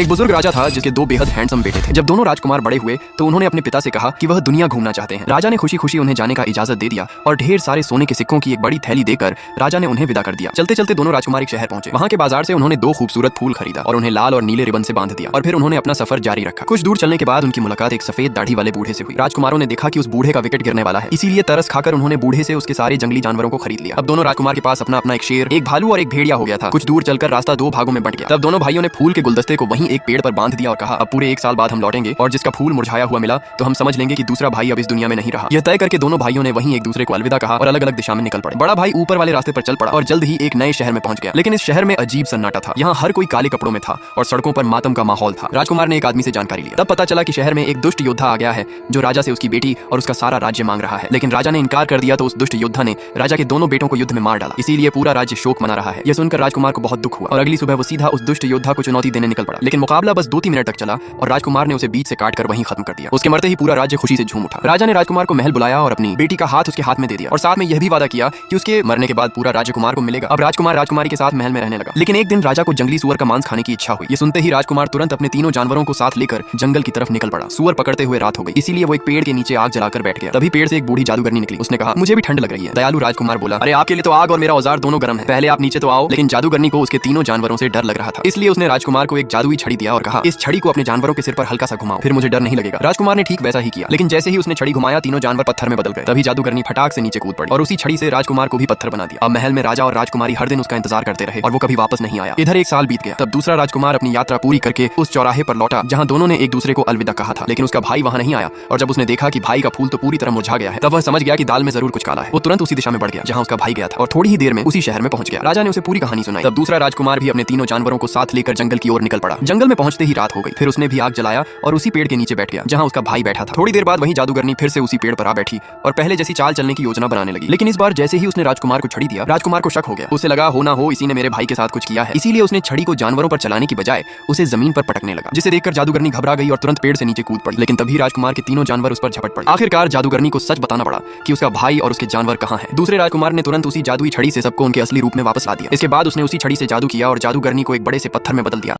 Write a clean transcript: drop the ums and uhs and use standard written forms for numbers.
एक बुजुर्ग राजा था जिसके दो बेहद हैंडसम बेटे थे। जब दोनों राजकुमार बड़े हुए तो उन्होंने अपने पिता से कहा कि वह दुनिया घूमना चाहते हैं। राजा ने खुशी खुशी उन्हें जाने का इजाजत दे दिया और ढेर सारे सोने के सिक्कों की एक बड़ी थैली देकर राजा ने उन्हें विदा कर दिया। चलते चलते दोनों राजकुमार एक शहर पहुंचे। वहां के बाजार से उन्होंने दो खूबसूरत फूल खरीदा और उन्हें लाल और नीले रिबन से बांध दिया और फिर उन्होंने अपना सफर जारी रखा। कुछ दूर चलने के बाद उनकी मुलाकात एक सफेद दाढ़ी वाले बूढ़े से हुई। राजकुमारों ने देखा कि उस बूढ़े का विकेट गिरने वाला है, इसीलिए तरस खाकर उन्होंने बूढ़े से उसके सारे जंगली जानवरों को खरीद लिया। अब दोनों राजकुमार के पास अपना अपना एक शेर, एक भालू और एक भेड़िया हो गया था। कुछ दूर चलकर रास्ता दो भागों में बंट गया। तब दोनों भाइयों ने फूल के गुलदस्ते को वहीं एक पेड़ पर बांध दिया और कहा अब पूरे 1 साल बाद हम लौटेंगे और जिसका फूल मुरझाया हुआ मिला तो हम समझ लेंगे कि दूसरा भाई अब इस दुनिया में नहीं रहा। यह तय करके दोनों भाइयों ने वहीं एक दूसरे को अलविदा कहा और अलग अलग दिशा में निकल पड़े। बड़ा भाई ऊपर वाले रास्ते पर चल पड़ा और जल्द ही एक नए शहर में पहुंच गया। लेकिन इस शहर में अजीब सन्नाटा था। यहाँ हर कोई काले कपड़ों में था और सड़कों पर मातम का माहौल था। राजकुमार ने एक आदमी से जानकारी ली। तब पता चला कि शहर में एक दुष्ट योद्धा आ गया है जो राजा से उसकी बेटी और उसका सारा राज्य मांग रहा है। लेकिन राजा ने इनकार कर दिया तो उस दुष्ट योद्धा ने राजा के दोनों बेटों को युद्ध में मार डाला। इसीलिए पूरा राज्य शोक मना रहा है। यह सुनकर राजकुमार को बहुत दुख हुआ और अगली सुबह वो सीधा उस दुष्ट योद्धा को चुनौती देने निकल पड़ा। लेकिन मुकाबला बस 2-3 मिनट तक चला और राजकुमार ने उसे बीच से काटकर वहीं खत्म कर दिया। उसके मरते ही पूरा राज्य खुशी से झूम उठा। राजा ने राजकुमार को महल बुलाया और अपनी बेटी का हाथ उसके हाथ में दे दिया और साथ में यह भी वादा किया कि उसके मरने के बाद पूरा राजकुमार को मिलेगा। अब राजकुमार राजकुमारी के साथ महल में रहने लगा। लेकिन एक दिन राजा को जंगली सुअर का मांस खाने की इच्छा हुई। ये सुनते ही राजकुमार तुरंत अपने तीनों जानवरों को साथ लेकर जंगल की तरफ निकल पड़ा। सुअर पकड़ते हुए रात हो गई, इसीलिए वो एक पेड़ के नीचे आग जलाकर बैठ गया। तभी पेड़ से एक बूढ़ी जादूगरनी निकली। उसने कहा मुझे भी ठंड लग रही है। दयालु राजकुमार बोला अरे आपके लिए तो आग और मेरा औजार दोनों गर्म है, पहले आप नीचे तो आओ। लेकिन जादूगरनी को उसके तीनों जानवरों से डर लग रहा था, इसलिए उसने राजकुमार को एक जादुई छड़ी दिया और कहा इस छड़ी को अपने जानवरों के सिर पर हल्का सा घुमाओ, फिर मुझे डर नहीं लगेगा। राजकुमार ने ठीक वैसा ही किया। लेकिन जैसे ही उसने छड़ी घुमाया तीनों जानवर पत्थर में बदल गए। तभी जादूगरनी फटाक से नीचे कूद पड़ी और उसी छड़ी से राजकुमार को भी पत्थर बना दिया। अब महल में राजा और राजकुमारी हर दिन उसका इंतजार करते रहे और वो कभी वापस नहीं आया। इधर 1 साल बीत गया। तब दूसरा राजकुमार अपनी यात्रा पूरी करके उस चौराहे पर लौटा जहां दोनों ने एक दूसरे को अलविदा कहा था। लेकिन उसका भाई वहां नहीं आया और जब उसने देखा कि भाई का फूल तो पूरी तरह मुरझा गया है तब वह समझ गया कि दाल में जरूर कुछ काला है। वो तुरंत उसी दिशा में बढ़ गया जहां उसका भाई गया था और थोड़ी ही देर में उसी शहर में पहुंच गया। राजा ने उसे पूरी कहानी सुनाई। तब दूसरा राजकुमार भी अपने तीनों जानवरों को साथ लेकर जंगल की ओर निकल पड़ा। जंगल में पहुंचते ही रात हो गई। फिर उसने भी आग जलाया और उसी पेड़ के नीचे बैठ गया जहां उसका भाई बैठा था। थोड़ी देर बाद वही जादूगरनी फिर से उसी पेड़ पर आ बैठी और पहले जैसी चाल चलने की योजना बनाने लगी। लेकिन इस बार जैसे ही उसने राजकुमार को छड़ी दिया राजकुमार को शक हो गया। उसे लगा हो ना हो इसी ने मेरे भाई के साथ कुछ किया है, इसीलिए उसने छड़ी को जानवरों पर चलाने की बजाय उसे जमीन पर पटकने लगा, जिसे देखकर जादूगरनी घबरा गई और तुरंत पेड़ से नीचे कूद पड़ी। लेकिन तभी राजकुमार के तीनों जानवर उस पर झपट पड़े। आखिरकार जादूगरनी को सच बताना पड़ा कि उसका भाई और उसके जानवर कहाँ हैं। दूसरे राजकुमार ने तुरंत उसी जादुई छड़ी से सबको उनके असली रूप में वापस ला दिया। इसके बाद उसने उसी छड़ी से जादू किया और जादूगरनी को एक बड़े से पत्थर में बदल दिया।